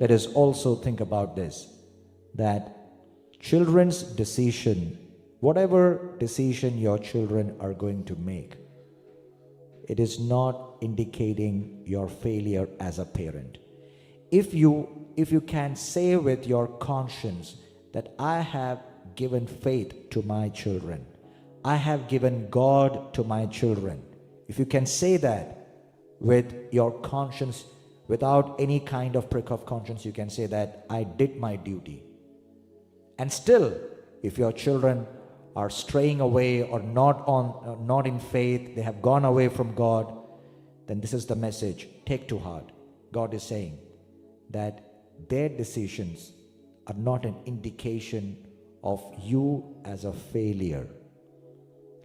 let us also think about this, that children's decision, whatever decision your children are going to make, it is not indicating your failure as a parent. If you can say with your conscience that I have given faith to my children, I have given God to my children, if you can say that with your conscience, without any kind of prick of conscience, you can say that I did my duty. And still, if your children are straying away or not in faith, they have gone away from God, then this is the message. Take to heart. God is saying that their decisions are not an indication of you as a failure.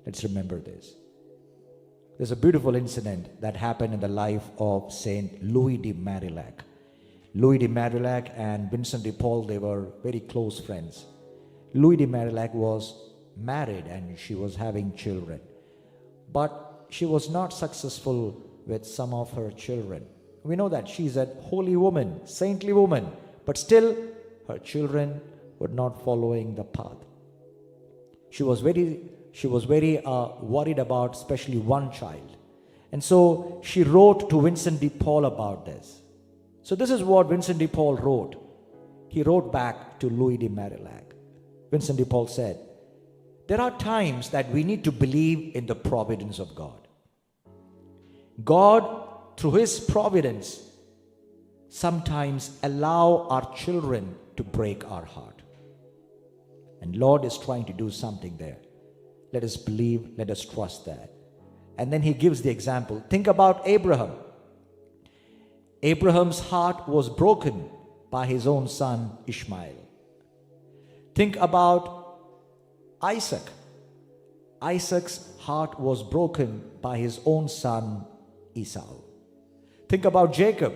Let's remember this. There's a beautiful incident that happened in the life of Saint Louis de Marillac. Louis de Marillac and Vincent de Paul, they were very close friends. Louis de Marillac was married and she was having children, but she was not successful with some of her children. We know that she's a holy woman, saintly woman, but still her children were not following the path. She was very worried about especially one child, and so she wrote to Vincent de Paul about this. So this is what Vincent de Paul wrote. He wrote back to Louis de Marillac. Vincent de Paul said, there are times that we need to believe in the providence of God. God, through His providence, sometimes allow our children to break our heart. And Lord is trying to do something there. Let us believe, let us trust that. And then He gives the example. Think about Abraham. Abraham's heart was broken by his own son Ishmael. Think about Isaac. Isaac's heart was broken by his own son Esau. Think about Jacob.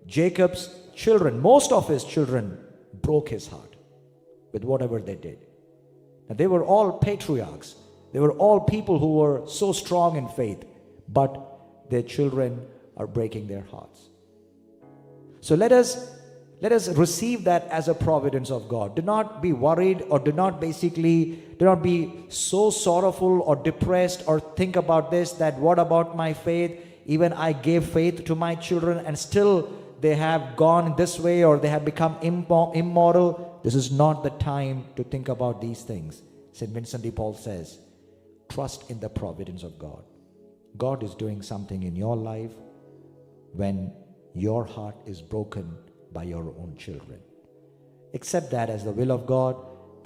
Jacob's children, most of his children, broke his heart with whatever they did. Now, they were all patriarchs. They were all people who were so strong in faith, but their children are breaking their hearts. So let us receive that as a providence of God. Do not be worried, or do not be so sorrowful or depressed, or think about this, that what about my faith? Even I gave faith to my children and still they have gone this way, or they have become immoral. This is not the time to think about these things. St. Vincent de Paul says, trust in the providence of God. God is doing something in your life when your heart is broken by your own children. Accept that as the will of God.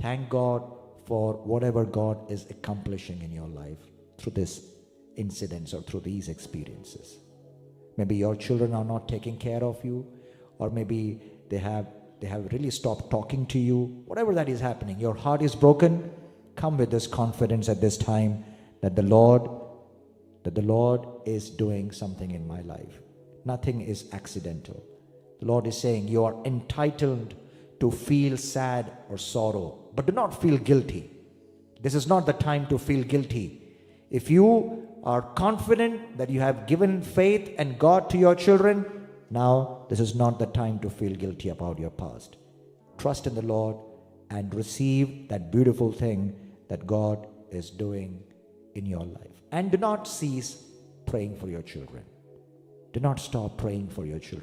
Thank God for whatever God is accomplishing in your life through this incidents or through these experiences. Maybe your children are not taking care of you, or maybe they have really stopped talking to you. Whatever that is happening, your heart is broken. Come with this confidence at this time that the Lord is doing something in my life. Nothing is accidental. The Lord is saying you are entitled to feel sad or sorrow, but do not feel guilty. This is not the time to feel guilty. If you are confident that you have given faith and God to your children, now this is not the time to feel guilty about your past. Trust in the Lord and receive that beautiful thing that God is doing in your life. And do not cease praying for your children. Do not stop praying for your children.